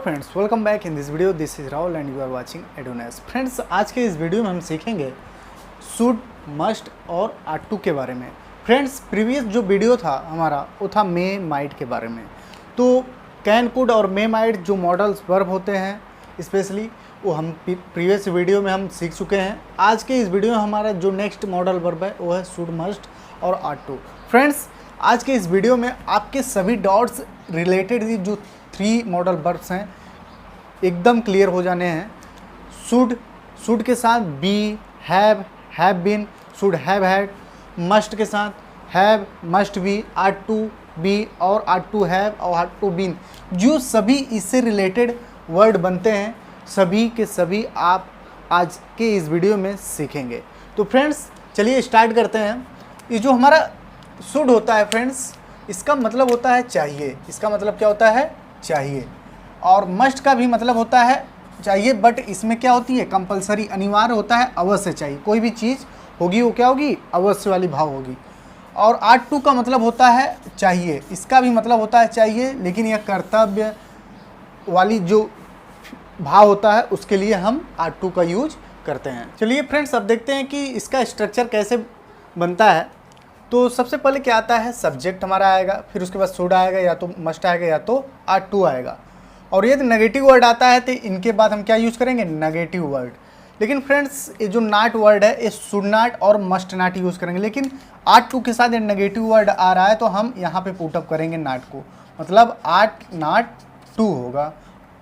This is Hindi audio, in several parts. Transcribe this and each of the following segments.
Friends, welcome back in this video. This is Rahul and you are watching Adoness. Friends, आज के इस वीडियो में हम सीखेंगे शुड, मस्ट और आर टू के बारे में। फ्रेंड्स, प्रीवियस जो वीडियो था हमारा वो था मे माइट के बारे में। तो कैन, कुड और मे माइट जो मॉडल्स वर्ब होते हैं स्पेशली वो हम प्रीवियस वीडियो में हम सीख चुके हैं। आज के इस वीडियो में हमारा जो नेक्स्ट मॉडल वर्ब है वो है शुड, मस्ट और आर टू। फ्रेंड्स, आज के इस वीडियो में आपके सभी डाउट्स रिलेटेड जो 3 मॉडल वर्ब्स हैं एकदम क्लियर हो जाने हैं। शुड के साथ be, have been, should have had. Must के साथ have, must be, are to be और आर टू हैव और आर टू बीन। जो सभी इससे रिलेटेड वर्ड बनते हैं सभी के सभी आप आज के इस वीडियो में सीखेंगे। तो फ्रेंड्स, चलिए स्टार्ट करते हैं। ये जो हमारा शुड होता है फ्रेंड्स, इसका मतलब होता है चाहिए। इसका मतलब क्या होता है? चाहिए। और मस्ट का भी मतलब होता है चाहिए, बट इसमें क्या होती है? कंपलसरी, अनिवार्य होता है, अवश्य चाहिए। कोई भी चीज़ होगी वो क्या होगी? अवश्य वाली भाव होगी। और आर टू का मतलब होता है चाहिए। इसका भी मतलब होता है चाहिए, लेकिन यह कर्तव्य वाली जो भाव होता है उसके लिए हम आर टू का यूज करते हैं। चलिए फ्रेंड्स, अब देखते हैं कि इसका स्ट्रक्चर कैसे बनता है। तो सबसे पहले क्या आता है? सब्जेक्ट हमारा आएगा, फिर उसके बाद शुड आएगा, या तो मस्ट आएगा या तो आर टू आएगा। और यदि नेगेटिव वर्ड आता है तो इनके बाद हम क्या यूज़ करेंगे? Negative word. लेकिन फ्रेंड्स, ये जो नॉट वर्ड है ये शुड नॉट और मस्ट नॉट यूज़ करेंगे। लेकिन आर टू के साथ ये नेगेटिव वर्ड आ रहा है तो हम यहाँ पे पुटअप करेंगे नॉट को। मतलब आट नॉट टू होगा,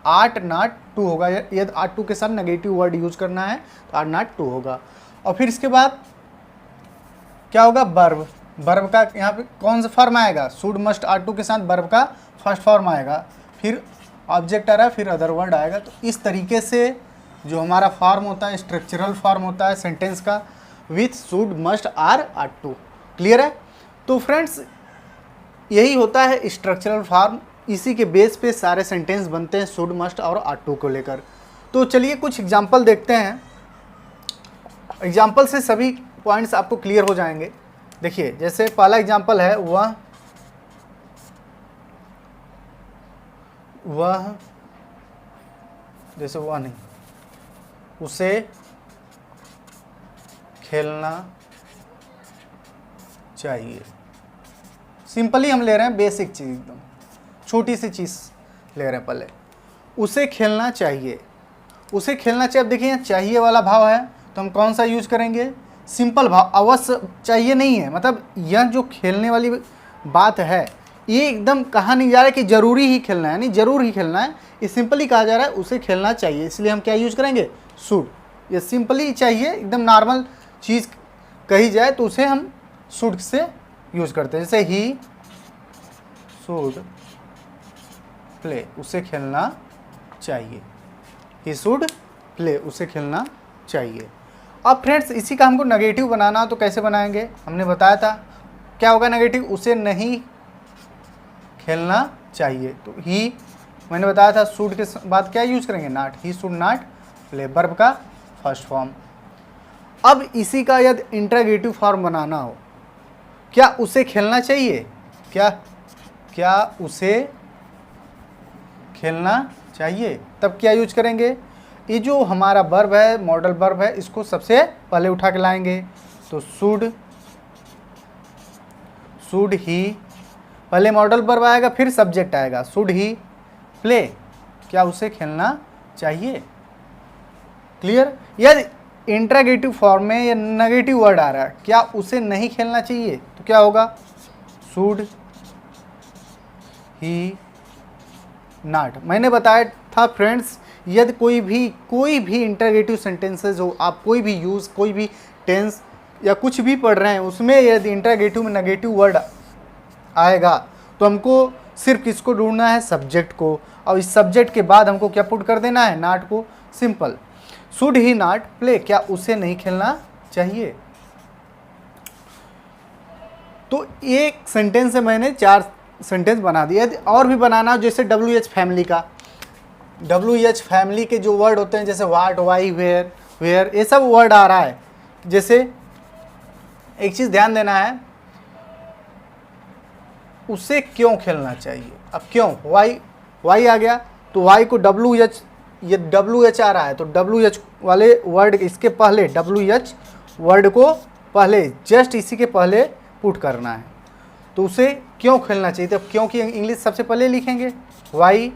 आट नॉट टू होगा। यदि आर टू के साथ नेगेटिव वर्ड यूज़ करना है तो आर नॉट टू होगा। और फिर इसके बाद क्या होगा? वर्ब। वर्ब का यहाँ पे कौन सा फॉर्म आएगा? शुड, मस्ट, आर टू के साथ वर्ब का फर्स्ट फॉर्म आएगा, फिर ऑब्जेक्ट आ रहा है, फिर अदर वर्ड आएगा। तो इस तरीके से जो हमारा फॉर्म होता है, स्ट्रक्चरल फॉर्म होता है सेंटेंस का, with should, must, are to. Clear है? तो फ्रेंड्स, यही होता है स्ट्रक्चरल फॉर्म। इसी के बेस पे सारे सेंटेंस बनते हैं शुड, मस्ट और आर टू को लेकर। तो चलिए कुछ एग्जाम्पल देखते हैं। एग्जाम्पल से सभी पॉइंट्स आपको क्लियर हो जाएंगे। देखिए, जैसे पहला एग्जाम्पल है वह जैसे वह नहीं, उसे खेलना चाहिए। सिंपली हम ले रहे हैं, बेसिक चीज़, एकदम छोटी सी चीज़ ले रहे हैं। पहले उसे खेलना चाहिए, उसे खेलना चाहिए। अब देखिए, यहाँ चाहिए वाला भाव है तो हम कौन सा यूज करेंगे? सिंपल भाव। अवश्य चाहिए नहीं है, मतलब यह जो खेलने वाली बात है ये एकदम कहा नहीं जा रहा है कि ज़रूरी ही खेलना है, नहीं ज़रूर ही खेलना है। ये सिंपली कहा जा रहा है उसे खेलना चाहिए, इसलिए हम क्या यूज करेंगे? शुड। ये सिंपली चाहिए, एकदम नॉर्मल चीज़ कही जाए तो उसे हम शुड से यूज करते हैं। जैसे ही शुड प्ले, उसे खेलना चाहिए। ही शुड प्ले, उसे खेलना चाहिए। अब फ्रेंड्स, इसी का हमको नेगेटिव बनाना तो कैसे बनाएंगे? हमने बताया था क्या होगा नेगेटिव? उसे नहीं खेलना चाहिए। तो ही मैंने बताया था, शुड के बाद क्या यूज करेंगे? Not. He should not play, verb का फर्स्ट फॉर्म। अब इसी का यदि इंटरोगेटिव फॉर्म बनाना हो, क्या उसे खेलना चाहिए? क्या उसे खेलना चाहिए? तब क्या यूज करेंगे? ये जो हमारा वर्ब है, मॉडल वर्ब है, इसको सबसे पहले उठा के लाएंगे। तो शुड ही, पहले मॉडल वर्ब आएगा, फिर सब्जेक्ट आएगा। शुड ही प्ले, क्या उसे खेलना चाहिए? क्लियर? यदि इंटरोगेटिव फॉर्म में या नेगेटिव वर्ड आ रहा है, क्या उसे नहीं खेलना चाहिए, तो क्या होगा? Should he not. मैंने बताया था फ्रेंड्स, यदि कोई भी इंटरोगेटिव सेंटेंसेस हो, आप कोई भी यूज़, कोई भी टेंस या कुछ भी पढ़ रहे हैं, उसमें यदि इंटरोगेटिव में नेगेटिव वर्ड आएगा तो हमको सिर्फ किसको ढूंढना है? सब्जेक्ट को। और इस सब्जेक्ट के बाद हमको क्या पुट कर देना है? नॉट को। Simple. Should he not play, क्या उसे नहीं खेलना चाहिए? तो एक सेंटेंस से मैंने 4 सेंटेंस बना दिया। और भी बनाना, जैसे WH फैमिली का, WH फैमिली के जो वर्ड होते हैं, जैसे वाट, वाई, वेयर, ये सब वर्ड आ रहा है। जैसे एक चीज़ ध्यान देना है, उसे क्यों खेलना चाहिए। अब क्यों, वाई आ गया, तो वाई को WH, ये WH आ रहा है तो WH वाले वर्ड इसके पहले, WH वर्ड को पहले, जस्ट इसी के पहले पुट करना है। तो उसे क्यों खेलना चाहिए, तो क्योंकि इंग्लिश सबसे पहले लिखेंगे वाई।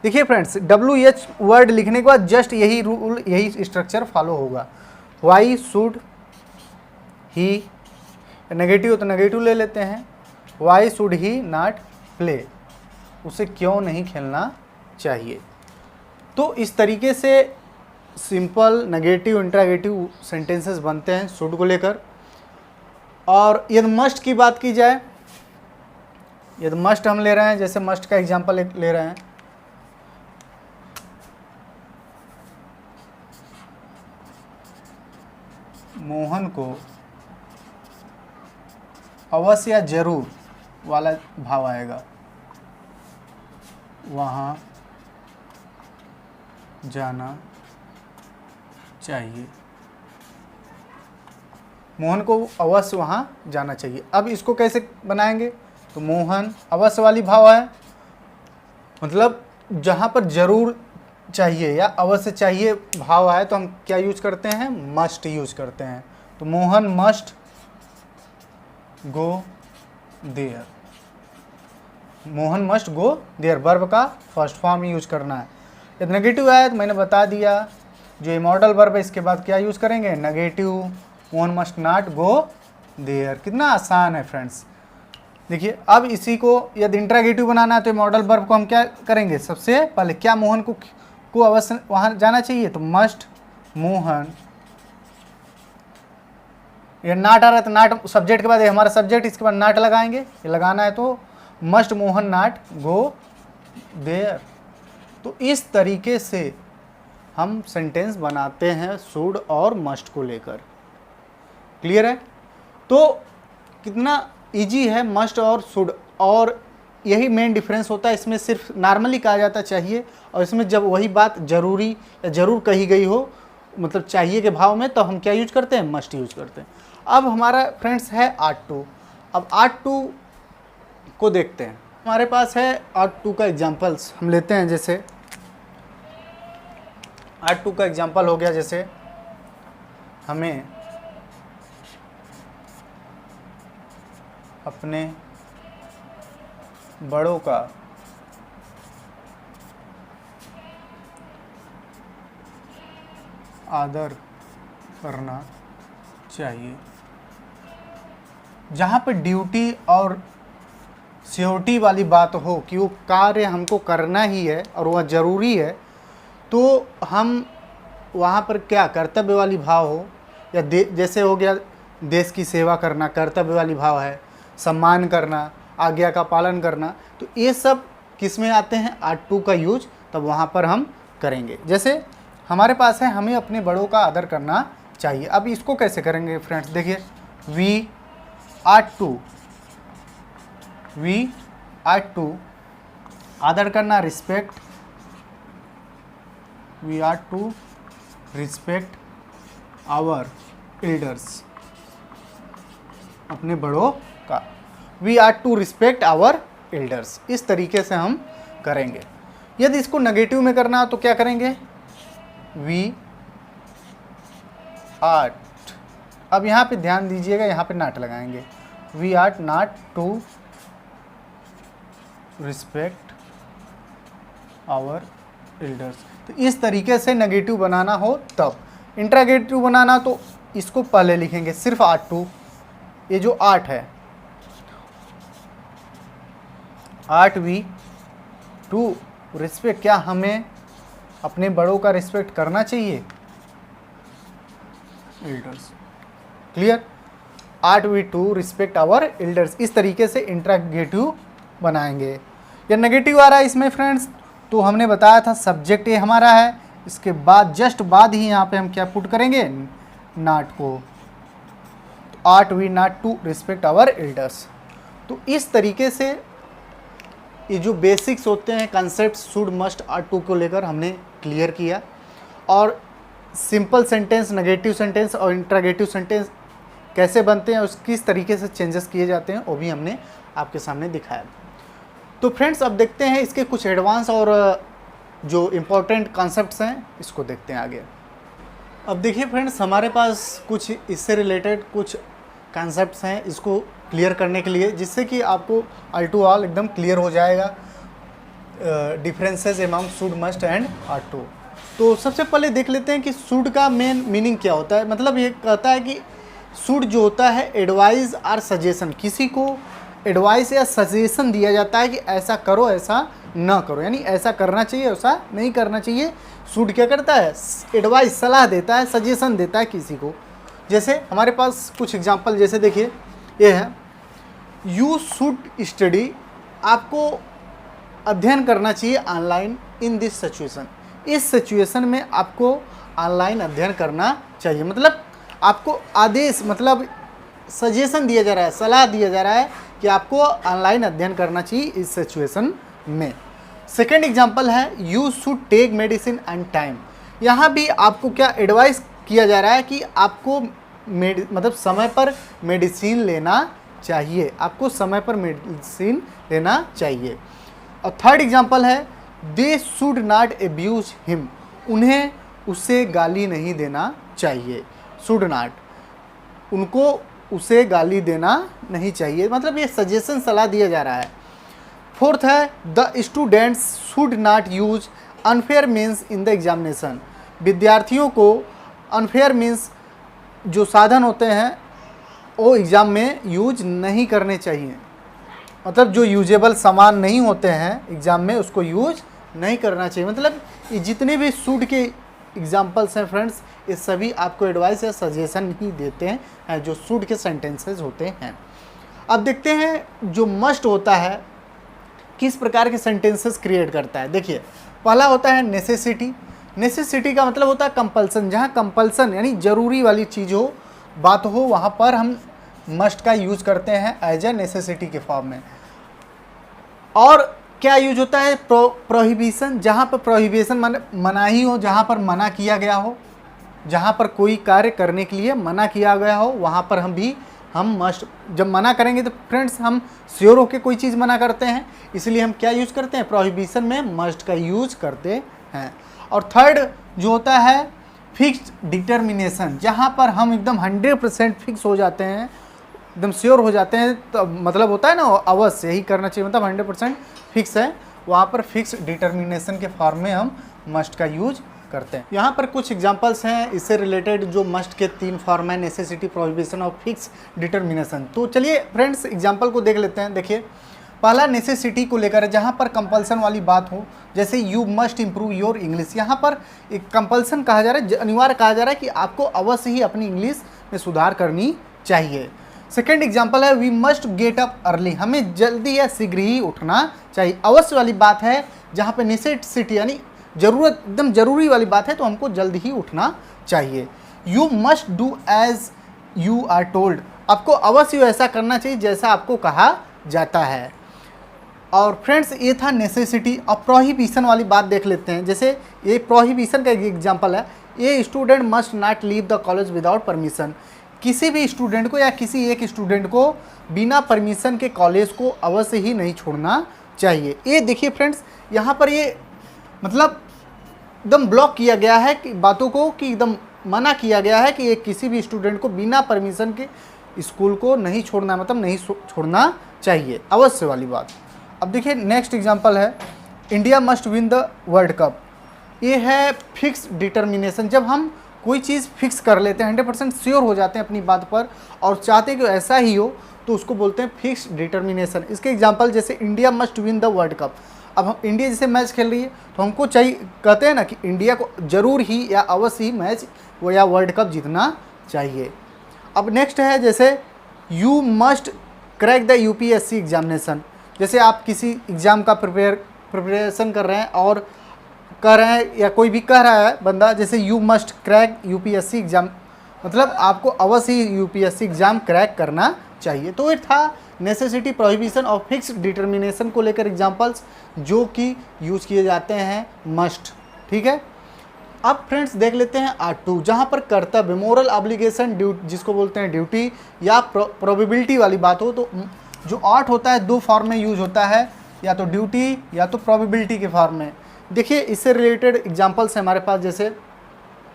देखिए फ्रेंड्स, WH वर्ड लिखने के बाद जस्ट यही रूल, यही स्ट्रक्चर फॉलो होगा। वाई शुड ही, नेगेटिव तो नेगेटिव ले लेते हैं, why should he not play, उसे क्यों नहीं खेलना चाहिए। तो इस तरीके से सिंपल नेगेटिव इंट्रागेटिव सेंटेंसेस बनते हैं शुड को लेकर। और यदि मस्ट की बात की जाए, यदि मस्ट हम ले रहे हैं, जैसे मस्ट का एग्जांपल ले रहे हैं, मोहन को अवश्य या जरूर वाला भाव आएगा, वहाँ जाना चाहिए। मोहन को अवश्य वहाँ जाना चाहिए। अब इसको कैसे बनाएंगे, तो मोहन अवश्य वाली भाव है, मतलब जहाँ पर जरूर चाहिए या अवश्य चाहिए भाव है तो हम क्या यूज करते हैं, मस्ट यूज करते हैं। तो Mohan must go there, Mohan must go there verb का फर्स्ट फॉर्म यूज करना है। यदि नेगेटिव आया तो मैंने बता दिया, जो ये मॉडल वर्ब है इसके बाद क्या यूज करेंगे, negative, Mohan must not go there. कितना आसान है फ्रेंड्स। देखिए अब इसी को यदि इंट्रागेटिव बनाना है तो मॉडल वर्ब को हम क्या करेंगे, सबसे पहले क्या मोहन को अवश्य वहाँ जाना चाहिए, तो मस्ट मोहन, ये नाट आ रहा है तो नाट सब्जेक्ट के बाद ये हमारा सब्जेक्ट, इसके बाद नाट लगाएंगे, ये लगाना है तो must Mohan not go there. तो इस तरीके से हम सेंटेंस बनाते हैं शुड और मस्ट को लेकर। क्लियर है। तो कितना इजी है मस्ट और शुड, और यही मेन डिफरेंस होता है। इसमें सिर्फ नॉर्मली कहा जाता चाहिए, और इसमें जब वही बात जरूरी या जरूर कही गई हो, मतलब चाहिए के भाव में, तो हम क्या यूज करते हैं, मस्ट यूज करते हैं। अब हमारा फ्रेंड्स है आर्ट 2। अब आर्ट 2 को देखते हैं। हमारे पास है आर्ट 2 का एग्जाम्पल्स हम लेते हैं। जैसे आर्ट 2 का एग्जाम्पल हो गया, जैसे हमें अपने बड़ों का आदर करना चाहिए। जहाँ पे ड्यूटी और सियोरिटी वाली बात हो कि वो कार्य हमको करना ही है और वह ज़रूरी है, तो हम वहाँ पर क्या कर्तव्य वाली भाव हो, या जैसे हो गया देश की सेवा करना कर्तव्य वाली भाव है, सम्मान करना, आज्ञा का पालन करना, तो ये सब किस में आते हैं, आर्ट 2 का यूज तब वहाँ पर हम करेंगे। जैसे हमारे पास है हमें अपने बड़ों का आदर करना चाहिए। अब इसको कैसे करेंगे फ्रेंड्स, देखिए वी आर्ट 2 आदर करना respect, we are to respect our elders, अपने बड़ों का, we are to respect our elders. इस तरीके से हम करेंगे। यदि इसको नेगेटिव में करना हो तो क्या करेंगे, वी आर्ट, अब यहाँ पे ध्यान दीजिएगा, यहाँ पे नॉट लगाएंगे, we are not to respect our elders. तो इस तरीके से नेगेटिव बनाना हो तब। इंट्रागेटिव बनाना तो इसको पहले लिखेंगे, सिर्फ आर्ट 2, ये जो आर्ट है, आर्ट वी टू रिस्पेक्ट, क्या हमें अपने बड़ों का रिस्पेक्ट करना चाहिए, elders. Clear, are we to respect our elders. इस तरीके से इंट्रागेटिव बनाएंगे। या नेगेटिव आ रहा है इसमें फ्रेंड्स, तो हमने बताया था सब्जेक्ट ये हमारा है, इसके बाद जस्ट बाद ही यहाँ पे हम क्या पुट करेंगे, नॉट को, तो are we not to respect our elders. तो इस तरीके से ये जो बेसिक्स होते हैं कंसेप्ट शुड मस्ट आर्ट 2 को लेकर हमने क्लियर किया, और सिंपल सेंटेंस, नेगेटिव सेंटेंस और इंट्रागेटिव सेंटेंस कैसे बनते हैं, उस किस तरीके से चेंजेस किए जाते हैं, वो भी हमने आपके सामने दिखाया। तो फ्रेंड्स अब देखते हैं इसके कुछ एडवांस और जो इम्पोर्टेंट कॉन्सेप्ट्स हैं इसको देखते हैं आगे। अब देखिए फ्रेंड्स, हमारे पास कुछ इससे रिलेटेड कुछ कॉन्सेप्ट्स हैं इसको क्लियर करने के लिए, जिससे कि आपको ऑल टू ऑल एकदम क्लियर हो जाएगा differences among should, must and are to. तो सबसे पहले देख लेते हैं कि शुड का मेन मीनिंग क्या होता है। मतलब ये कहता है कि शुड जो होता है एडवाइस और सजेशन, किसी को एडवाइस या सजेशन दिया जाता है कि ऐसा करो ऐसा ना करो, यानी ऐसा करना चाहिए ऐसा नहीं करना चाहिए। शुड क्या करता है, एडवाइस सलाह देता है, सजेशन देता है किसी को। जैसे हमारे पास कुछ एग्जांपल जैसे देखिए ये है, यू शुड स्टडी, आपको अध्ययन करना चाहिए ऑनलाइन इन दिस सिचुएशन, इस सिचुएशन में आपको ऑनलाइन अध्ययन करना चाहिए। मतलब आपको आदेश, मतलब सजेशन दिया जा रहा है, सलाह दिया जा रहा है कि आपको ऑनलाइन अध्ययन करना चाहिए इस सिचुएशन में। सेकेंड एग्जांपल है, you should take medicine and time, यहाँ भी आपको क्या एडवाइस किया जा रहा है कि आपको मतलब समय पर मेडिसिन लेना चाहिए, आपको समय पर मेडिसिन लेना चाहिए। और थर्ड एग्जांपल है, they should not abuse him, उन्हें उससे गाली नहीं देना चाहिए। शुड नॉट, उनको उसे गाली देना नहीं चाहिए, मतलब ये सजेशन सलाह दिया जा रहा है। फोर्थ है, the students should not use unfair means in the examination, विद्यार्थियों को अनफेयर मीन्स जो साधन होते हैं वो एग्ज़ाम में यूज नहीं करने चाहिए। मतलब जो यूजेबल सामान नहीं होते हैं एग्ज़ाम में उसको यूज नहीं करना चाहिए। मतलब ये जितने भी शुड के एग्जाम्पल्स हैं फ्रेंड्स, ये सभी आपको एडवाइस या सजेशन ही देते हैं जो शुड के सेंटेंसेस होते हैं। अब देखते हैं जो मस्ट होता है किस प्रकार के सेंटेंसेस क्रिएट करता है। देखिए पहला होता है नेसेसिटी। नेसेसिटी का मतलब होता है कंपल्सन, जहाँ कंपल्सन यानी ज़रूरी वाली चीज़ हो, बात हो, वहाँ पर हम मस्ट का यूज़ करते हैं एज ए नेसेसिटी के फॉर्म में। और क्या यूज होता है, प्रोहिबिशन, जहाँ पर प्रोहिबिशन मनाही हो, जहाँ पर मना किया गया हो, जहाँ पर कोई कार्य करने के लिए मना किया गया हो वहाँ पर हम मस्ट, जब मना करेंगे तो फ्रेंड्स हम श्योर होकर कोई चीज़ मना करते हैं, इसलिए हम क्या यूज़ करते हैं, प्रोहिबिशन में मस्ट का यूज़ करते हैं। और थर्ड जो होता है फिक्स्ड डिटर्मिनेशन, जहाँ पर हम एकदम 100% फिक्स हो जाते हैं, एकदम श्योर हो जाते हैं, तो मतलब होता है ना अवश्य यही करना चाहिए, मतलब 100% फिक्स है, वहाँ पर फिक्स डिटर्मिनेशन के फॉर्म में हम मस्ट का यूज करते हैं। यहाँ पर कुछ एग्जांपल्स हैं इससे रिलेटेड जो मस्ट के 3 फॉर्म है, नेसेसिटी, प्रोहिबिशन और फिक्स डिटर्मिनेशन। तो चलिए फ्रेंड्स एग्जांपल को देख लेते हैं। देखिए पहला नेसेसिटी को लेकर है, जहाँ पर कंपल्सन वाली बात हो, जैसे you must improve your English, यहाँ पर एक कंपल्सन कहा जा रहा है, अनिवार्य कहा जा रहा है कि आपको अवश्य ही अपनी इंग्लिश में सुधार करनी चाहिए। सेकेंड एग्जाम्पल है, we must get up early, हमें जल्दी या शीघ्र ही उठना चाहिए। अवश्य वाली बात है, जहाँ पे नेसेसिटी यानी ज़रूरत, एकदम ज़रूरी वाली बात है, तो हमको जल्दी ही उठना चाहिए। You must do as you are told, आपको अवश्य ऐसा करना चाहिए जैसा आपको कहा जाता है। और फ्रेंड्स ये था नेसेसिटी। अब प्रोहिबिशन वाली बात देख लेते हैं। जैसे ये प्रोहिबिशन का एक एग्जाम्पल है, ये student must not leave the college without permission, किसी भी स्टूडेंट को या किसी एक स्टूडेंट को बिना परमिशन के कॉलेज को अवश्य ही नहीं छोड़ना चाहिए। ये देखिए फ्रेंड्स, यहाँ पर ये मतलब एकदम ब्लॉक किया गया है कि बातों को, कि एकदम मना किया गया है कि ये किसी भी स्टूडेंट को बिना परमिशन के स्कूल को नहीं छोड़ना, मतलब नहीं छोड़ना चाहिए, अवश्य वाली बात। अब देखिए नेक्स्ट एग्जांपल है, India must win the world cup, ये है फिक्स डिटर्मिनेशन। जब हम कोई चीज़ फिक्स कर लेते हैं, 100% श्योर हो जाते हैं अपनी बात पर और चाहते हैं कि ऐसा ही हो, तो उसको बोलते हैं फिक्स डिटर्मिनेशन। इसके एग्जांपल जैसे India must win the world cup, अब हम इंडिया जैसे मैच खेल रही है तो हमको चाहिए, कहते हैं ना कि इंडिया को ज़रूर ही या अवश्य ही मैच वो या वर्ल्ड कप जीतना चाहिए। अब नेक्स्ट है जैसे you must crack the UPSC examination, जैसे आप किसी एग्ज़ाम का प्रिपरेशन कर रहे हैं और कह रहे हैं या कोई भी कह रहा है बंदा, जैसे you must crack UPSC exam, मतलब आपको अवश्य ही यूपीएससी एग्ज़ाम क्रैक करना चाहिए। तो ये था नेसेसिटी, प्रोहिबिशन और फिक्स डिटर्मिनेशन को लेकर एग्जांपल्स जो कि यूज़ किए जाते हैं मस्ट। ठीक है, अब फ्रेंड्स देख लेते हैं R2, जहाँ पर कर्तव्य, मोरल ऑब्लिगेशन, जिसको बोलते हैं ड्यूटी या प्रोबेबिलिटी वाली बात हो, तो जो आर्ट होता है 2 फॉर्म में यूज होता है, या तो ड्यूटी या तो प्रोबेबिलिटी के फॉर्म में। देखिए इससे रिलेटेड एग्जांपल्स है हमारे पास। जैसे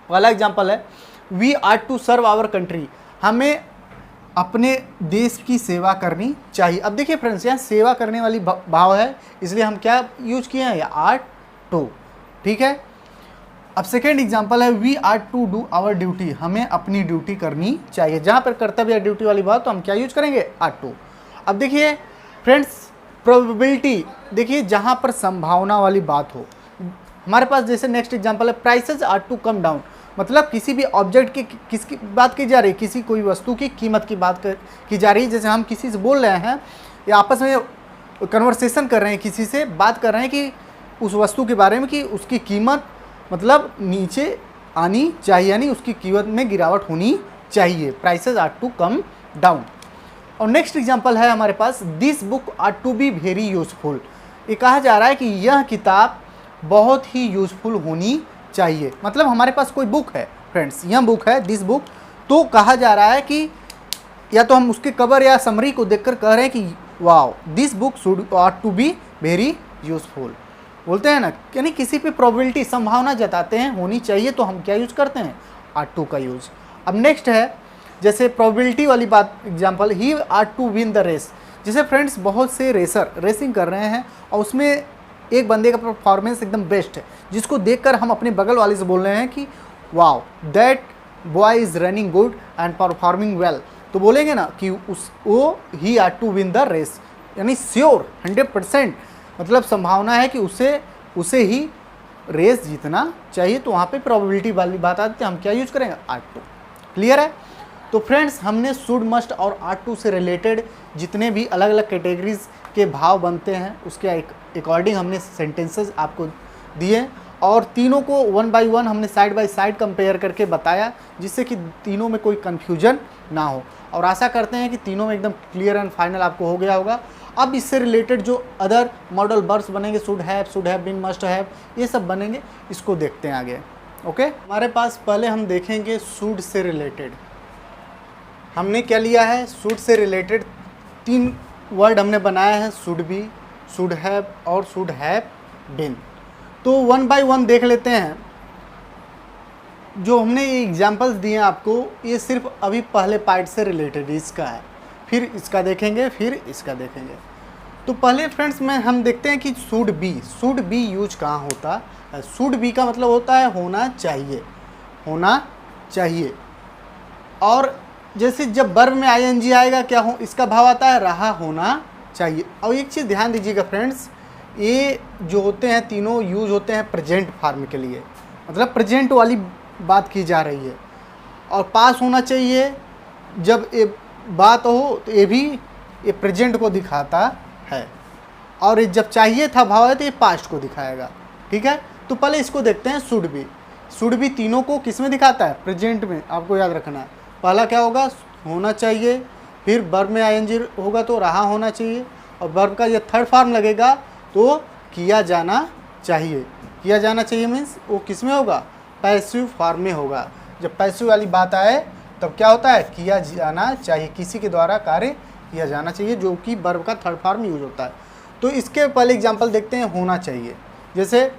पहला एग्जांपल है we are to serve our country, हमें अपने देश की सेवा करनी चाहिए। अब देखिए फ्रेंड्स यहाँ सेवा करने वाली भाव है, इसलिए हम क्या यूज किए हैं, आर टू। ठीक है। अब सेकेंड एग्जांपल है we are to do our duty, हमें अपनी ड्यूटी करनी चाहिए। जहाँ पर कर्तव्य या ड्यूटी वाली बात तो हम क्या यूज करेंगे, आर टू। अब देखिए फ्रेंड्स प्रोबेबिलिटी, देखिए जहाँ पर संभावना वाली बात हो हमारे पास। जैसे नेक्स्ट एग्जांपल है prices are to come down, मतलब किसी भी ऑब्जेक्ट की किसकी बात की जा रही है, किसी कोई वस्तु की कीमत की बात की जा रही है। जैसे हम किसी से बोल रहे हैं या आपस में कन्वर्सेशन कर रहे हैं, किसी से बात कर रहे हैं कि उस वस्तु के बारे में कि उसकी कीमत मतलब नीचे आनी चाहिए, यानी उसकी कीमत में गिरावट होनी चाहिए। Prices are to come down. और नेक्स्ट एग्जांपल है हमारे पास this book are to be very useful, ये कहा जा रहा है कि यह किताब बहुत ही यूजफुल होनी चाहिए। मतलब हमारे पास कोई बुक है फ्रेंड्स, यह बुक है दिस बुक, तो कहा जा रहा है कि या तो हम उसके कवर या समरी को देखकर कह रहे हैं कि wow this book should are to be very useful, बोलते हैं ना, यानी किसी पे प्रोबेबिलिटी संभावना जताते हैं होनी चाहिए, तो हम क्या यूज करते हैं, आर टू का यूज। अब नेक्स्ट है जैसे प्रोबेबिलिटी वाली बात एग्जांपल ही are to win the race. जैसे फ्रेंड्स बहुत से रेसर रेसिंग कर रहे हैं और उसमें एक बंदे का परफॉर्मेंस एकदम बेस्ट है, जिसको देखकर हम अपने बगल वाले से बोल रहे हैं कि wow that boy is running good and performing well, तो बोलेंगे ना कि वो he are to win the race, यानी श्योर 100% मतलब संभावना है कि उसे ही रेस जीतना चाहिए, तो वहाँ पे प्रोबेबिलिटी वाली बात आती है, हम क्या यूज करेंगे, आर टू। क्लियर है। तो फ्रेंड्स हमने शुड मस्ट और आर टू से रिलेटेड जितने भी अलग अलग कैटेगरीज के भाव बनते हैं उसके अकॉर्डिंग हमने सेंटेंसेस आपको दिए, और तीनों को वन बाय वन हमने साइड बाय साइड कंपेयर करके बताया, जिससे कि तीनों में कोई कन्फ्यूजन ना हो। और आशा करते हैं कि तीनों में एकदम क्लियर एंड फाइनल आपको हो गया होगा। अब इससे रिलेटेड जो अदर मॉडल वर्ब्स बनेंगे, should have been, must have, ये सब बनेंगे, इसको देखते हैं आगे। ओके, हमारे पास पहले हम देखेंगे शुड से रिलेटेड। हमने क्या लिया है, शुड से रिलेटेड 3 वर्ड हमने बनाया है, शुड बी, शुड हैव और शुड हैव बीन। तो वन बाय वन देख लेते हैं। जो हमने ये एग्जाम्पल्स दिए हैं आपको, ये सिर्फ अभी पहले पार्ट से रिलेटेड इसका है, फिर इसका देखेंगे, फिर इसका देखेंगे। तो पहले फ्रेंड्स में हम देखते हैं कि शुड बी यूज कहाँ होता है। शुड बी का मतलब होता है होना चाहिए, होना चाहिए। और जैसे जब वर्ब में आईएनजी आएगा क्या हो, इसका भाव आता है रहा होना चाहिए। और एक चीज़ ध्यान दीजिएगा फ्रेंड्स, ये जो होते हैं तीनों यूज होते हैं प्रेजेंट फॉर्म के लिए, मतलब प्रेजेंट वाली बात की जा रही है। और पास होना चाहिए जब ये बात हो, तो ये प्रेजेंट को दिखाता है। और ये जब चाहिए था भाव है तो ये पास्ट को दिखाएगा। ठीक है, तो पहले इसको देखते हैं। शुड बी तीनों को किस में दिखाता है, प्रेजेंट में, आपको याद रखना है। पहला क्या होगा, होना चाहिए, फिर वर्ब में आईएनजी होगा तो रहा होना चाहिए, और वर्ब का ये थर्ड फॉर्म लगेगा तो किया जाना चाहिए। किया जाना चाहिए मीन्स वो किस में होगा, पैसिव फॉर्म में होगा। जब पैसिव वाली बात आए तब क्या होता है, किया जाना चाहिए, किसी के द्वारा कार्य किया जाना चाहिए, जो कि वर्ब का थर्ड फॉर्म यूज होता है। तो इसके पहले एग्जांपल देखते हैं होना चाहिए। जैसे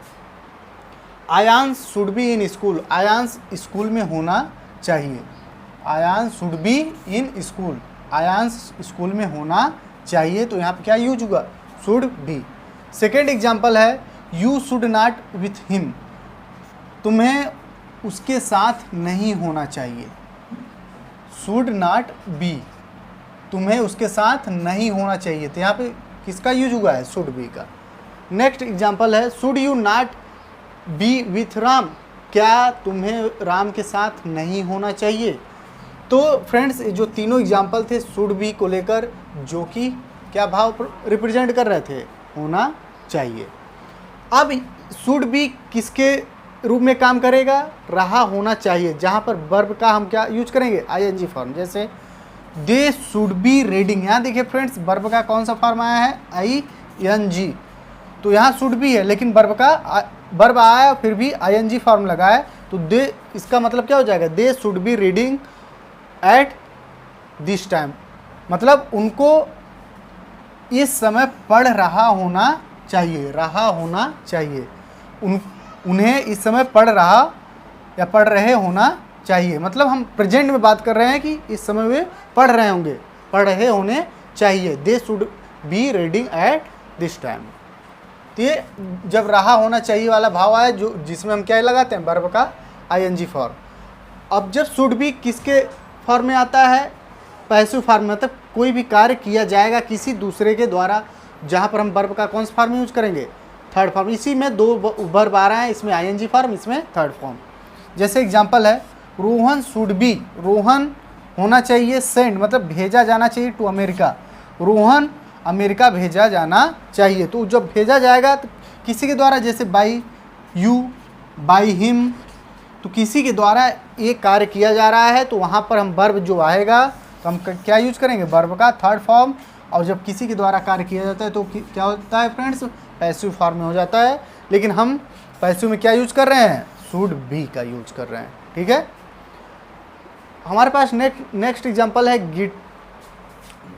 Aayansh should be in school, Aayansh school में होना चाहिए। Aayansh should be in school, Aayansh school में होना चाहिए, तो यहाँ पे क्या यूज होगा, शुड बी। सेकेंड एग्जांपल है you should not with him, तुम्हें उसके साथ नहीं होना चाहिए। शुड नॉट बी, तुम्हें उसके साथ नहीं होना चाहिए, तो यहाँ पे किसका यूज हुआ है, शुड बी का। नेक्स्ट एग्जांपल है should you not be with Ram, क्या तुम्हें राम के साथ नहीं होना चाहिए। तो फ्रेंड्स जो तीनों एग्जांपल थे शुड बी को लेकर, जो कि क्या भाव रिप्रेजेंट कर रहे थे, होना चाहिए। अब शुड बी किसके रूप में काम करेगा, रहा होना चाहिए, जहाँ पर वर्ब का हम क्या यूज करेंगे, आईएनजी फॉर्म। जैसे दे शुड बी रीडिंग, यहाँ देखिए फ्रेंड्स वर्ब का कौन सा फॉर्म आया है, आईएनजी। तो यहाँ शुड बी है, लेकिन वर्ब आया फिर भी आईएनजी फॉर्म लगा है, तो दे, इसका मतलब क्या हो जाएगा, they should be reading at this time, मतलब उनको इस समय पढ़ रहा होना चाहिए, रहा होना चाहिए। उन्हें इस समय पढ़ रहा या पढ़ रहे होना चाहिए, मतलब हम प्रेजेंट में बात कर रहे हैं कि इस समय वे पढ़ रहे होंगे, पढ़ रहे होने चाहिए। They should be reading at this time. तो ये जब रहा होना चाहिए वाला भाव आया, जो जिसमें हम क्या लगाते हैं, वर्ब का आईएनजी फॉर्म। अब जब शुड बी किसके फॉर्म में आता है, पैसिव फॉर्म में, मतलब कोई भी कार्य किया जाएगा किसी दूसरे के द्वारा, जहाँ पर हम वर्ब का कौन सा फॉर्म यूज करेंगे, थर्ड फॉर्म। इसी में दो वर्ब आ रहे हैं, इसमें आईएनजी फॉर्म, इसमें थर्ड फॉर्म। जैसे एग्जांपल है, रोहन शुड बी, रोहन होना चाहिए सेंड, मतलब भेजा जाना चाहिए टू अमेरिका। रोहन अमेरिका भेजा जाना चाहिए। तो जब भेजा जाएगा तो किसी के द्वारा, जैसे बाई यू, बाई हिम, तो किसी के द्वारा एक कार्य किया जा रहा है, तो वहाँ पर हम वर्ब जो आएगा तो हम क्या यूज करेंगे, वर्ब का थर्ड फॉर्म। और जब किसी के द्वारा कार्य किया जाता है तो क्या होता है फ्रेंड्स, पैसिव फॉर्म में हो जाता है। लेकिन हम पैसिव में क्या यूज कर रहे हैं, शुड बी का यूज कर रहे हैं। ठीक है, हमारे पास नेक्स्ट एग्जांपल है,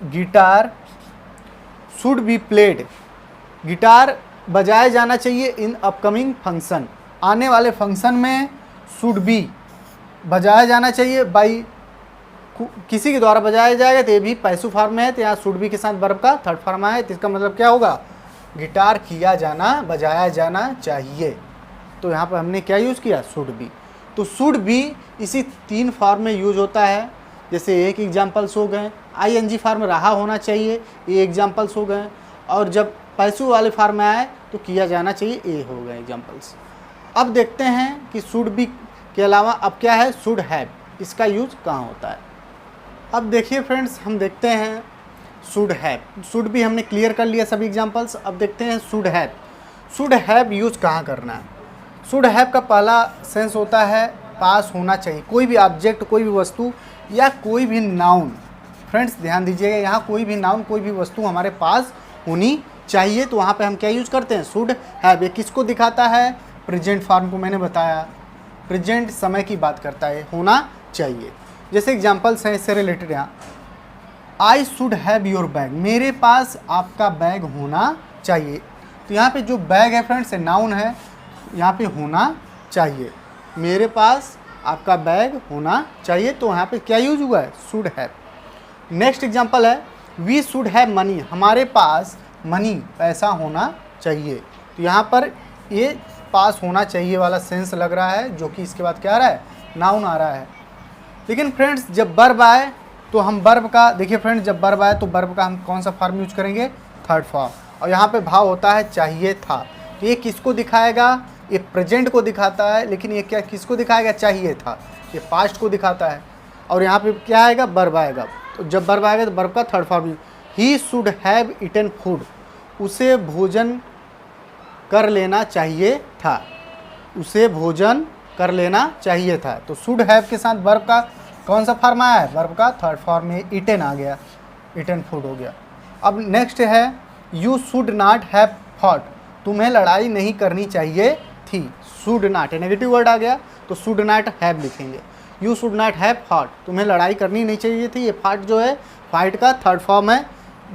guitar should be played, guitar बजाया जाना चाहिए इन अपकमिंग फंक्शन, आने वाले फंक्शन में शुड बी बजाया जाना चाहिए। बाई किसी के द्वारा बजाया जाएगा, तो ये भी पैसिव फॉर्म में है, तो यहाँ शुड बी के साथ वर्ब का थर्ड फॉर्म आया है। तो इसका मतलब क्या होगा, गिटार किया जाना, बजाया जाना चाहिए। तो यहाँ पर हमने क्या यूज़ किया, शुड बी। तो शुड बी इसी तीन फॉर्म में यूज होता है। जैसे एक एग्जाम्पल्स हो गए, आईएनजी फॉर्म रहा होना चाहिए, ये एग्जाम्पल्स हो गए। और जब पैसिव वाले फॉर्म में आए तो किया जाना चाहिए, ये हो गए एग्जाम्पल्स। अब देखते हैं कि शुड बी के अलावा अब क्या है, शुड हैव, इसका यूज कहाँ होता है। अब देखिए फ्रेंड्स, हम देखते हैं शुड हैव, शुड भी हमने क्लियर कर लिया सभी एग्जाम्पल्स। अब देखते हैं should have, should have use कहाँ करना है। शुड हैव का पहला सेंस होता है पास होना चाहिए, कोई भी ऑब्जेक्ट, कोई भी वस्तु या कोई भी नाउन। फ्रेंड्स ध्यान दीजिएगा, यहाँ कोई भी नाउन, कोई भी वस्तु हमारे पास होनी चाहिए, तो वहाँ पे हम क्या यूज करते हैं, शुड हैव। ये किसको दिखाता है, प्रेजेंट फॉर्म को मैंने बताया, प्रेजेंट समय की बात करता है, होना चाहिए। जैसे एग्जाम्पल्स हैं इससे रिलेटेड, यहाँ आई शुड हैव योर बैग, मेरे पास आपका बैग होना चाहिए। तो यहाँ पे जो बैग है फ्रेंड्स नाउन है, यहाँ पे होना चाहिए, मेरे पास आपका बैग होना चाहिए, तो यहाँ पे क्या यूज हुआ है, शुड हैव। नेक्स्ट एग्जांपल है, वी शुड हैव मनी, हमारे पास मनी, पैसा होना चाहिए। तो यहाँ पर ये पास होना चाहिए वाला सेंस लग रहा है, जो कि इसके बाद क्या आ रहा है, नाउन आ रहा है। लेकिन फ्रेंड्स जब वर्ब आए तो हम वर्ब का, देखिए फ्रेंड्स जब वर्ब आए तो वर्ब का हम कौन सा फॉर्म यूज करेंगे, थर्ड फॉर्म। और यहाँ पे भाव होता है चाहिए था, तो ये किसको दिखाएगा, ये प्रेजेंट को दिखाता है, लेकिन ये क्या किसको दिखाएगा, चाहिए था, ये पास्ट को दिखाता है। और यहाँ पे क्या आएगा, वर्ब आएगा। तो जब वर्ब आएगा तो वर्ब का third form, he should have eaten food, उसे भोजन कर लेना चाहिए था, उसे भोजन कर लेना चाहिए था। तो शुड हैव के साथ वर्ब का कौन सा फॉर्म आया है, वर्ब का थर्ड फॉर्म में ईटन आ गया, ईटन फूड हो गया। अब नेक्स्ट है, you should not have fought, तुम्हें लड़ाई नहीं करनी चाहिए थी। शुड नॉट नेगेटिव वर्ड आ गया, तो शुड नॉट हैव लिखेंगे। You should not have fought, तुम्हें लड़ाई करनी नहीं चाहिए थी, ये फाट जो है फाइट का थर्ड फॉर्म है।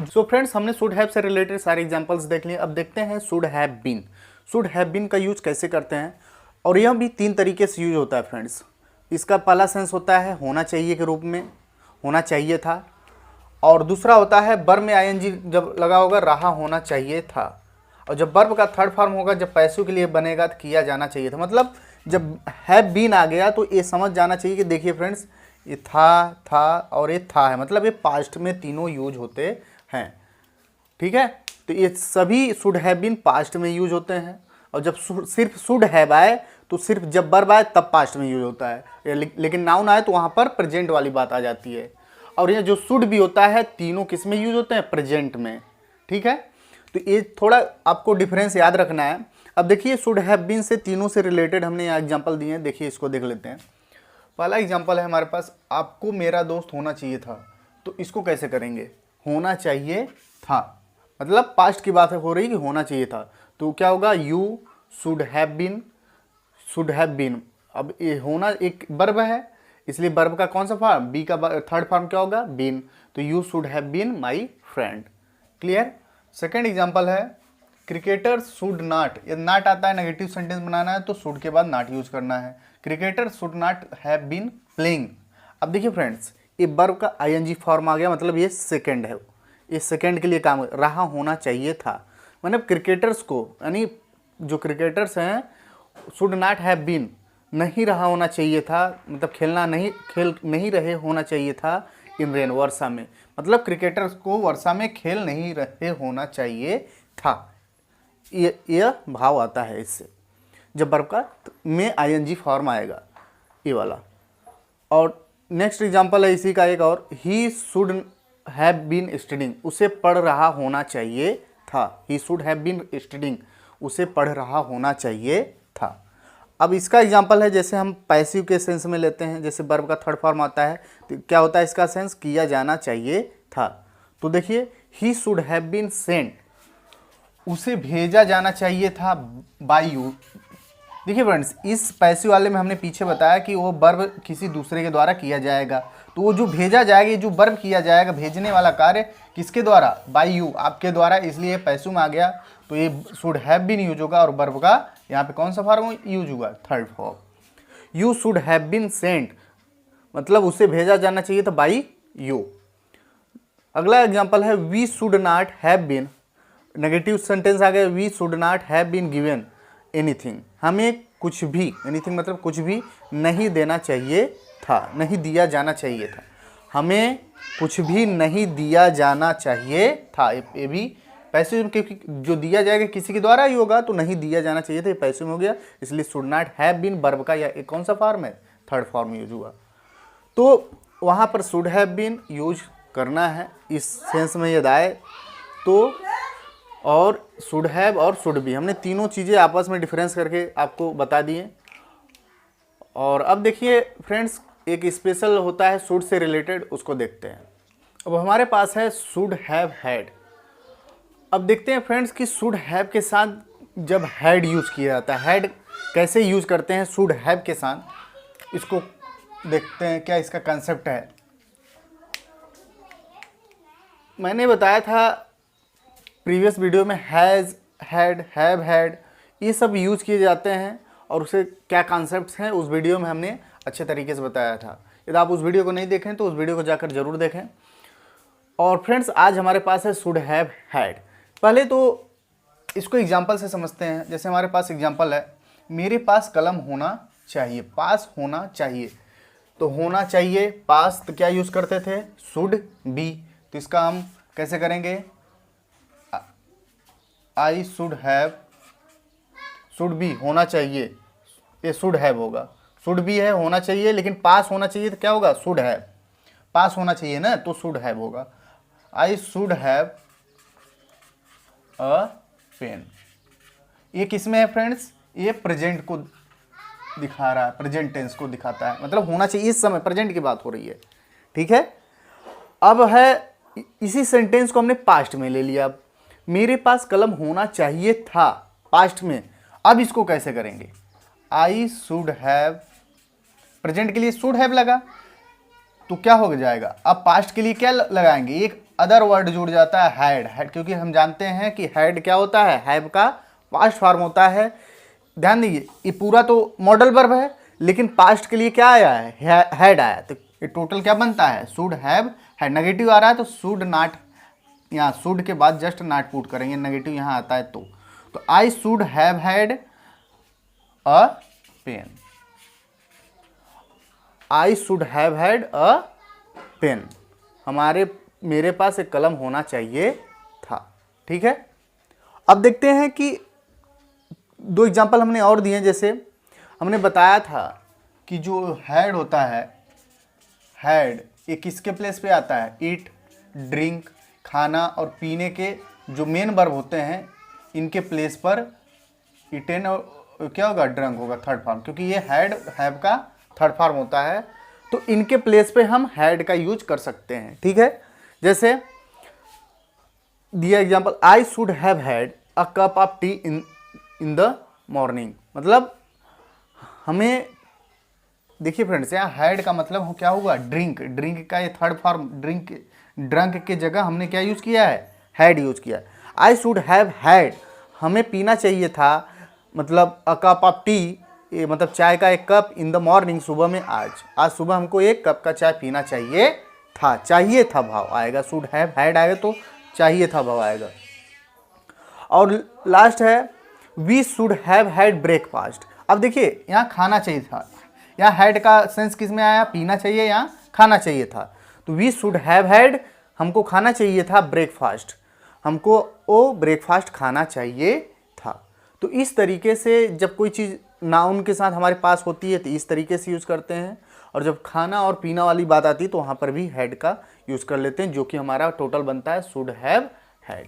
सो फ्रेंड्स हमने शुड हैव से रिलेटेड सारे एग्जांपल्स देख लिए। अब देखते हैं should have been. Should have been का यूज कैसे करते हैं, और यह भी तीन तरीके से यूज होता है फ्रेंड्स। इसका पहला सेंस होता है होना चाहिए के रूप में, होना चाहिए था। और दूसरा होता है वर्ब में आईएनजी जब लगा होगा, रहा होना चाहिए था। और जब वर्ब का थर्ड फॉर्म होगा, जब पैसिव के लिए बनेगा तो किया जाना चाहिए था। मतलब जब हैव बीन आ गया तो ये समझ जाना चाहिए कि देखिए फ्रेंड्स ये था और ये था है, मतलब ये पास्ट में तीनों यूज होते हैं। ठीक है, तो ये सभी शुड हैव बीन पास्ट में यूज होते हैं। और जब सिर्फ शुड हैव आए तो सिर्फ जब वर्ब आए तब पास्ट में यूज होता है, लेकिन नाउन आए तो वहाँ पर प्रेजेंट वाली बात आ जाती है। और ये जो शुड भी होता है, तीनों किस में यूज होते हैं, प्रेजेंट में। ठीक है, तो ये थोड़ा आपको डिफरेंस याद रखना है। अब देखिए शुड हैव बीन से तीनों से रिलेटेड हमने यहाँ एग्जांपल दिए हैं, देखिए इसको देख लेते हैं। पहला एग्जांपल है हमारे पास, आपको मेरा दोस्त होना चाहिए था। तो इसको कैसे करेंगे, होना चाहिए था, मतलब पास्ट की बात हो रही कि होना चाहिए था, तो क्या होगा, you should have been, should have been. अब ये होना एक वर्ब है, इसलिए वर्ब का कौन सा फॉर्म, बी का थर्ड फॉर्म क्या होगा, बीन। तो you should have been my friend. Clear. Second example है क्रिकेटर शुड नॉट, यदि नॉट आता है नेगेटिव सेंटेंस बनाना है तो शुड के बाद नॉट यूज करना है। Cricketer should not have been playing. अब देखिए फ्रेंड्स, ये वर्ब का आईएनजी फॉर्म आ गया, मतलब ये सेकंड है, ये सेकंड के लिए काम रहा होना चाहिए था। मतलब क्रिकेटर्स को, यानी जो क्रिकेटर्स हैं, शुड नॉट हैव बीन, नहीं रहा होना चाहिए था, मतलब खेल नहीं रहे होना चाहिए था इन रेन, वर्षा में। मतलब क्रिकेटर्स को वर्षा में खेल नहीं रहे होना चाहिए था। यह भाव आता है इससे, जब वर्ब का में आईएनजी फॉर्म आएगा, ये वाला। और नेक्स्ट एग्जांपल है इसी का एक और, he should have been studying, उसे पढ़ रहा होना चाहिए था। He should have been studying, उसे पढ़ रहा होना चाहिए था। अब इसका एग्जांपल है, जैसे हम पैसिव के सेंस में लेते हैं, जैसे वर्ब का थर्ड फॉर्म आता है तो क्या होता है इसका सेंस, किया जाना चाहिए था। तो देखिए, he should have been sent, उसे भेजा जाना चाहिए था बाय यू। देखिए फ्रेंड्स, इस पैसिव वाले में हमने पीछे बताया कि वो वर्ब किसी दूसरे के द्वारा किया जाएगा, तो वो जो भेजा जाएगा, ये जो वर्ब किया जाएगा, भेजने वाला कार्य किसके द्वारा, बाय यू, आपके द्वारा, इसलिए पैसिव में आ गया। तो ये शुड हैव बीन यूज होगा और वर्ब का यहाँ पे कौन सा फॉर्म यूज होगा, third form. You should have been sent, मतलब उसे भेजा जाना चाहिए था बाय यू। अगला एग्जाम्पल है we should not have been, negative sentence आ गया, we should not have been given anything, हमें कुछ भी, एनीथिंग मतलब कुछ भी नहीं देना चाहिए था, नहीं दिया जाना चाहिए था, हमें कुछ भी नहीं दिया जाना चाहिए था। ये भी पैसिव, क्योंकि जो दिया जाएगा किसी के द्वारा ही होगा, तो नहीं दिया जाना चाहिए था, ये पैसिव में हो गया, इसलिए should not have been verb का या कौन सा फॉर्म है, थर्ड फॉर्म यूज हुआ। तो वहाँ पर शुड हैव बीन यूज करना है, इस सेंस में यदि आए तो, और शुड हैव और शुड बी, हमने तीनों चीज़ें आपस में डिफरेंस करके आपको बता दिए। और अब देखिए फ्रेंड्स, एक स्पेशल होता है शुड से रिलेटेड, उसको देखते हैं। अब हमारे पास है शुड हैव हैड। अब देखते हैं फ्रेंड्स कि शुड हैव के साथ जब हैड यूज़ किया जाता है, हैड कैसे यूज़ करते हैं शुड हैव के साथ, इसको देखते हैं क्या इसका कंसेप्ट है। मैंने बताया था प्रीवियस वीडियो में हैज़, हैड, हैव हैड, ये सब यूज़ किए जाते हैं, और उसे क्या कॉन्सेप्ट्स हैं उस वीडियो में हमने अच्छे तरीके से बताया था। यदि आप उस वीडियो को नहीं देखें तो उस वीडियो को जाकर ज़रूर देखें। और फ्रेंड्स, आज हमारे पास है शुड हैव हैड। पहले तो इसको एग्जाम्पल से समझते हैं। जैसे हमारे पास एग्जाम्पल है, मेरे पास कलम होना चाहिए, पास होना चाहिए, तो होना चाहिए पास, तो क्या यूज़ करते थे, शुड बी। तो इसका हम कैसे करेंगे, आई शुड हैव, शुड बी होना चाहिए, ये शुड हैव होगा, शुड बी है होना चाहिए, लेकिन पास होना चाहिए तो क्या होगा, शुड हैव, पास होना चाहिए ना, तो शुड हैव होगा। I should have a pen, ये किस में है फ्रेंड्स, ये प्रेजेंट को दिखा रहा है, प्रेजेंट टेंस को दिखाता है, मतलब होना चाहिए, इस समय प्रेजेंट की बात हो रही है, ठीक है। अब है, इसी सेंटेंस को हमने पास्ट में ले लिया। अब मेरे पास कलम होना चाहिए था, पास्ट में। अब इसको कैसे करेंगे, आई शुड हैव, प्रेजेंट के लिए शुड हैव लगा, तो क्या हो जाएगा, अब पास्ट के लिए क्या लगाएंगे, एक अदर वर्ड जुड़ जाता है, हैड। हैड क्योंकि हम जानते हैं कि हैड क्या होता है, हैव का पास्ट फॉर्म होता है। ध्यान दीजिए, ये पूरा तो मॉडल वर्ब है, लेकिन पास्ट के लिए क्या आया है, हैड आया, तो ये टोटल क्या बनता है, शुड हैव हैड। नेगेटिव आ रहा है तो शुड नॉट, यहाँ शुड के बाद जस्ट नॉट पुट करेंगे, नेगेटिव यहाँ आता है तो I should have had a pen, I should have had a pen, मेरे पास एक कलम होना चाहिए था, ठीक है। अब देखते हैं कि दो एग्जांपल हमने और दिए, जैसे हमने बताया था कि जो हैड होता है, हैड ये किसके प्लेस पे आता है, ईट, ड्रिंक, खाना और पीने के जो मेन वर्ब होते हैं, इनके प्लेस पर इटेन और क्या होगा, ड्रंक होगा, थर्ड फॉर्म, क्योंकि ये हैड हैव का थर्ड फॉर्म होता है, तो इनके प्लेस पे हम हैड का यूज कर सकते हैं, ठीक है। जैसे दिया example, I should have had a cup of T in the morning, मतलब हमें, देखिए फ्रेंड्स, यहाँ हैड का मतलब क्या होगा, ड्रिंक, ड्रिंक का ये थर्ड फॉर्म, ड्रिंक, ड्रंक के जगह हमने क्या यूज किया है, हैड यूज किया। आई शुड हैव हैड, हमें पीना चाहिए था, मतलब अ कप ऑफ टी, ये मतलब चाय का एक कप, इन द मॉर्निंग, सुबह में, आज सुबह हमको एक कप का चाय पीना चाहिए था। चाहिए था भाव आएगा, शुड हैव हैड आएगा तो चाहिए था भाव आएगा। और लास्ट है we should have had breakfast. अब देखिए यहाँ खाना चाहिए था, यहाँ हैड का सेंस किस में आया, पीना चाहिए, यहाँ खाना चाहिए था। तो वी शुड हैव हैड, हमको खाना चाहिए था ब्रेकफास्ट, हमको वो ब्रेकफास्ट खाना चाहिए था। तो इस तरीके से जब कोई चीज़ नाउन के साथ हमारे पास होती है तो इस तरीके से यूज़ करते हैं, और जब खाना और पीना वाली बात आती है तो वहाँ पर भी हैड का यूज़ कर लेते हैं, जो कि हमारा टोटल बनता है शुड हैव हैड।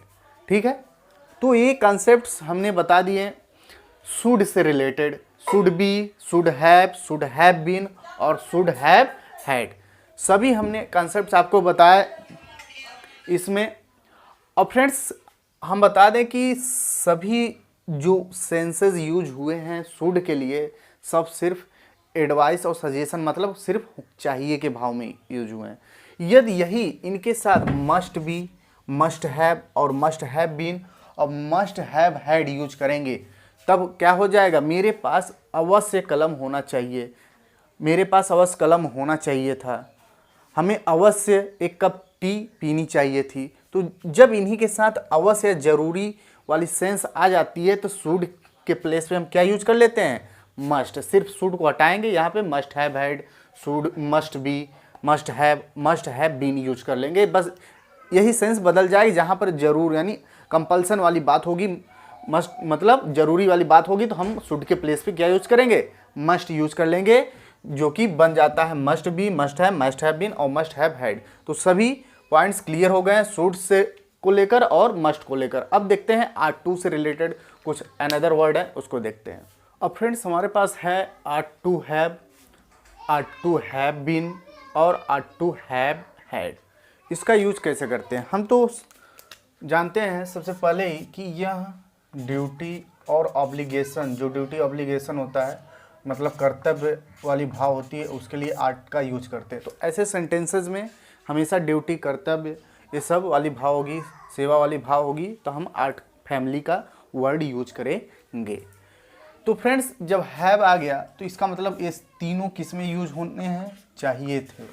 ठीक है, तो ये कॉन्सेप्ट्स हमने बता दिए शुड से related, should be, should have been और शुड हैव हैड, सभी हमने कॉन्सेप्ट्स आपको बताया इसमें। और फ्रेंड्स हम बता दें कि सभी जो सेंसेस यूज हुए हैं शुड के लिए, सब सिर्फ एडवाइस और सजेशन, मतलब सिर्फ चाहिए के भाव में यूज हुए हैं। यदि यही इनके साथ मस्ट बी, मस्ट हैव और मस्ट हैव बीन और मस्ट हैव हैड यूज करेंगे तब क्या हो जाएगा, मेरे पास अवश्य कलम होना चाहिए, मेरे पास अवश्य कलम होना चाहिए था, हमें अवश्य एक कप टी पीनी चाहिए थी। तो जब इन्हीं के साथ अवश्य जरूरी वाली सेंस आ जाती है तो शुड के प्लेस पे हम क्या यूज कर लेते हैं, मस्ट। सिर्फ शुड को हटाएंगे, यहाँ पे must have had, should, must be, must have been use कर लेंगे। बस यही सेंस बदल जाएगी, जहाँ पर जरूर यानी कंपल्सन वाली बात होगी, मस्ट मतलब जरूरी वाली बात होगी तो हम शुड के प्लेस पे क्या यूज करेंगे, मस्ट यूज कर लेंगे, जो कि बन जाता है must be, must have been और मस्ट हैव हैड। तो सभी पॉइंट्स क्लियर हो गए हैं शुड से को लेकर और मस्ट को लेकर। अब देखते हैं आर्ट टू से रिलेटेड कुछ अनदर वर्ड है उसको देखते हैं। अब फ्रेंड्स हमारे पास है आर्ट टू हैव बीन और आर्ट टू हैव हैड। इसका यूज कैसे करते हैं, हम तो जानते हैं सबसे पहले ही कि यह ड्यूटी और ऑब्लिगेशन, जो ड्यूटी ऑब्लिगेशन होता है मतलब कर्तव्य वाली भाव होती है, उसके लिए आर्ट का यूज करते हैं। तो ऐसे सेंटेंसेस में हमेशा ड्यूटी, कर्तव्य, ये सब वाली भाव होगी, सेवा वाली भाव होगी, तो हम आर्ट फैमिली का वर्ड यूज करेंगे। तो फ्रेंड्स जब हैव आ गया तो इसका मतलब ये तीनों किस में यूज होने हैं, चाहिए थे,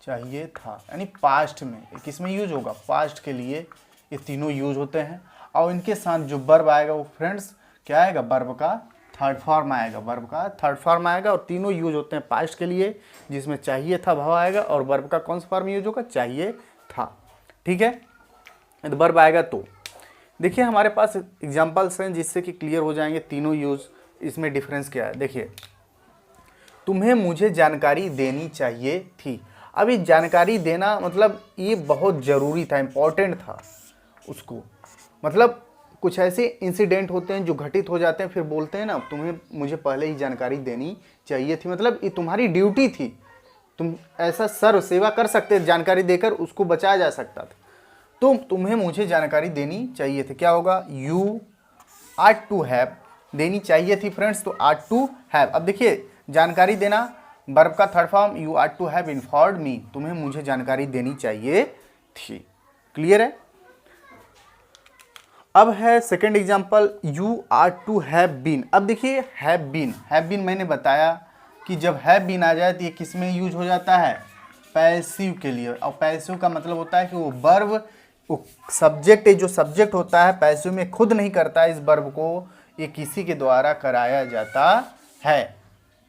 चाहिए था, यानी पास्ट में किस में यूज होगा, पास्ट के लिए ये तीनों यूज होते हैं। और इनके साथ जो वर्ब आएगा वो फ्रेंड्स क्या आएगा, वर्ब का थर्ड फॉर्म आएगा, वर्ब का थर्ड फॉर्म आएगा। और तीनों यूज होते हैं पास्ट के लिए, जिसमें चाहिए था भाव आएगा, और वर्ब का कौन सा फॉर्म यूज होगा, चाहिए था। ठीक है, तो वर्ब आएगा। तो देखिए हमारे पास एग्जाम्पल्स हैं जिससे कि क्लियर हो जाएंगे तीनों यूज, इसमें डिफरेंस क्या है। देखिए, तुम्हें मुझे जानकारी देनी चाहिए थी। अभी जानकारी देना मतलब ये बहुत ज़रूरी था, इम्पॉर्टेंट था उसको, मतलब कुछ ऐसे इंसिडेंट होते हैं जो घटित हो जाते हैं, फिर बोलते हैं ना तुम्हें मुझे पहले ही जानकारी देनी चाहिए थी, मतलब ये तुम्हारी ड्यूटी थी, तुम ऐसा सर्व सेवा कर सकते, जानकारी देकर उसको बचाया जा सकता था। तो तुम्हें मुझे जानकारी देनी चाहिए थी, क्या होगा, यू आर्ट टू हैव, देनी चाहिए थी फ्रेंड्स, तो आर्ट टू हैव। अब देखिए जानकारी देना, वर्ब का third form, you are to have informed me, तुम्हें मुझे जानकारी देनी चाहिए थी। क्लियर है। अब है second example, you are to have been. अब देखिए हैव बीन मैंने बताया कि जब हैव बीन आ जाए तो ये किस में यूज हो जाता है, पैसिव के लिए। और पैसिव का मतलब होता है कि वो वर्ब, वो सब्जेक्ट, जो सब्जेक्ट होता है पैसिव में खुद नहीं करता है इस वर्ब को, ये किसी के द्वारा कराया जाता है।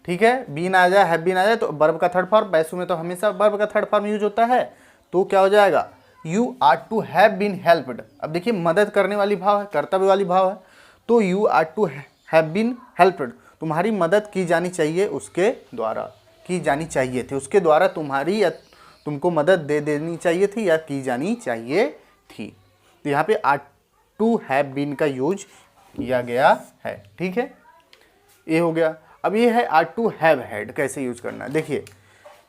ठीक है, बीन आ जाए, हैव बीन आ जाए तो वर्ब का थर्ड फॉर्म, पैसिव में तो हमेशा वर्ब का थर्ड फॉर्म यूज होता है, तो क्या हो जाएगा, you are to have been helped. अब देखिए मदद करने वाली भाव है, कर्तव्य वाली भाव है, तो you are to have been helped, तुम्हारी मदद की जानी चाहिए उसके द्वारा, की जानी चाहिए थी उसके द्वारा, तुम्हारी या तुमको मदद दे देनी चाहिए थी या की जानी चाहिए थी। तो यहाँ पे आर टू हैव बीन का यूज किया गया है। ठीक है, ये हो गया। अब ये है आर टू हैव हैड, कैसे यूज करना है। देखिए,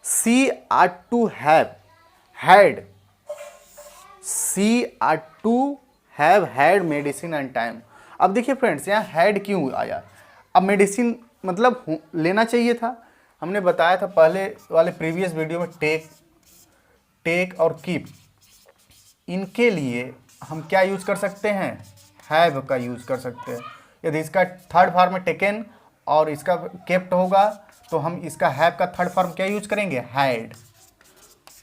she are to have had, she are to have had medicine and time. अब देखिए फ्रेंड्स यहाँ हैड क्यों आया, अब मेडिसिन मतलब लेना चाहिए था, हमने बताया था पहले वाले प्रीवियस वीडियो में टेक और कीप, इनके लिए हम क्या यूज कर सकते हैं, हैव का यूज कर सकते हैं। यदि इसका थर्ड फॉर्म है टेकन और इसका केप्ट होगा तो हम इसका हैव का थर्ड फॉर्म क्या यूज करेंगे, हैड।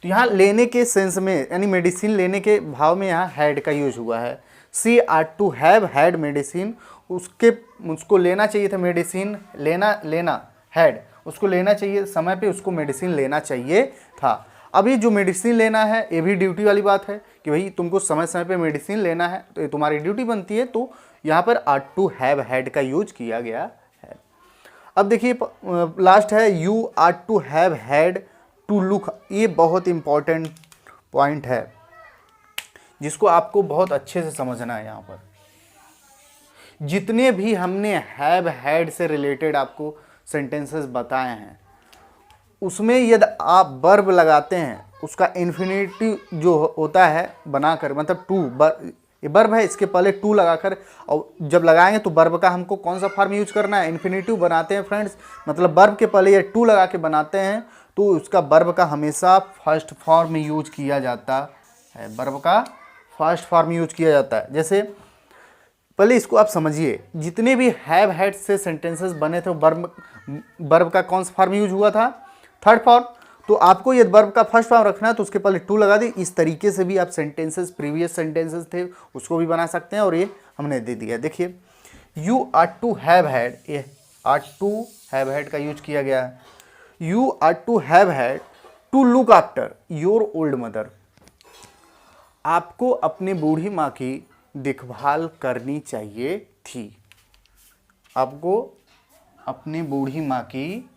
तो यहाँ लेने के सेंस में यानी मेडिसिन लेने के भाव में यहाँ हैड का यूज हुआ है। She are to have had medicine, उसको लेना चाहिए था मेडिसिन, लेना हैड, उसको लेना चाहिए समय पे, उसको मेडिसिन लेना चाहिए था। अभी जो मेडिसिन लेना है ये भी ड्यूटी वाली बात है कि भाई तुमको समय समय पे मेडिसिन लेना है, तो ये तुम्हारी ड्यूटी बनती है। तो यहाँ पर आर टू हैव हैड का यूज किया गया है। अब देखिए लास्ट है you are to have had to look. ये बहुत इंपॉर्टेंट पॉइंट है जिसको आपको बहुत अच्छे से समझना है। यहाँ पर जितने भी हमने हैव हैड से रिलेटेड आपको सेंटेंसेस बताए हैं उसमें यदि आप वर्ब लगाते हैं उसका इन्फिनिटिव जो होता है बनाकर, मतलब टू, ये वर्ब है, इसके पहले टू लगाकर, और जब लगाएंगे तो वर्ब का हमको कौन सा फॉर्म यूज करना है, इन्फिनिटिव बनाते हैं फ्रेंड्स। मतलब वर्ब के पहले ये टू लगा के बनाते हैं तो उसका वर्ब का हमेशा फर्स्ट फॉर्म यूज किया जाता है, वर्ब का फर्स्ट फॉर्म यूज किया जाता है। जैसे पहले इसको आप समझिए, जितने भी हैव हैड से सेंटेंसेस बने थे वर्ब का कौन सा फॉर्म यूज हुआ था, थर्ड फॉर्म। तो आपको यदि वर्ब का फर्स्ट फॉर्म रखना है तो उसके पहले टू लगा दी। इस तरीके से भी आप सेंटेंसेस, प्रीवियस सेंटेंसेस थे उसको भी बना सकते हैं, और ये हमने दे दिया। देखिए you are to have had, ये आर टू हैव हैड का यूज किया गया है। You are to have had to look after your old mother. आपको अपनी बूढ़ी माँ की देखभाल करनी चाहिए थी। आपको अपनी बूढ़ी माँ की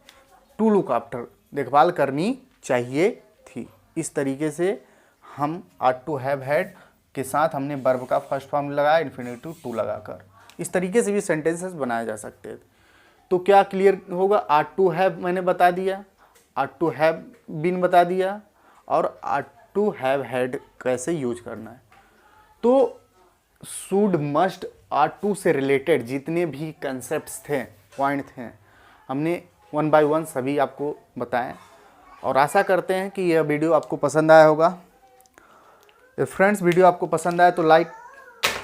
टू लुक आफ्टर देखभाल करनी चाहिए थी। इस तरीके से हम आर टू हैव हैड के साथ हमने वर्ब का फर्स्ट फॉर्म लगाया इन्फिनिटिव टू लगाकर। इस तरीके से भी सेंटेंसेस बनाए जा सकते हैं। तो क्या क्लियर होगा, आर टू हैव मैंने बता दिया, आर टू हैव बीन बता दिया, और आर टू हैव हैड कैसे यूज करना है। तो शुड, मस्ट, आर टू से रिलेटेड जितने भी कंसेप्ट्स थे, पॉइंट थे, हमने वन बाय वन सभी आपको बताएं, और आशा करते हैं कि यह वीडियो आपको पसंद आया होगा। फ्रेंड्स वीडियो आपको पसंद आए तो लाइक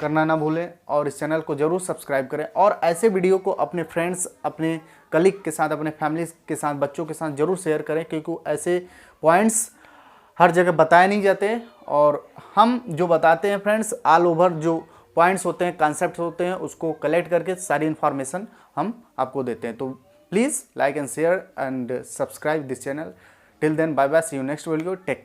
करना ना भूलें और इस चैनल को ज़रूर सब्सक्राइब करें, और ऐसे वीडियो को अपने फ्रेंड्स, अपने कलीग के साथ, अपने फैमिली के साथ, बच्चों के साथ ज़रूर शेयर करें, क्योंकि ऐसे पॉइंट्स हर जगह बताए नहीं जाते, और हम जो बताते हैं फ्रेंड्स ऑल ओवर जो पॉइंट्स होते हैं, कॉन्सेप्ट होते हैं, उसको कलेक्ट करके सारी इन्फॉर्मेशन हम आपको देते हैं। तो please like and share and subscribe this channel. Till then bye bye, see you next video, take care.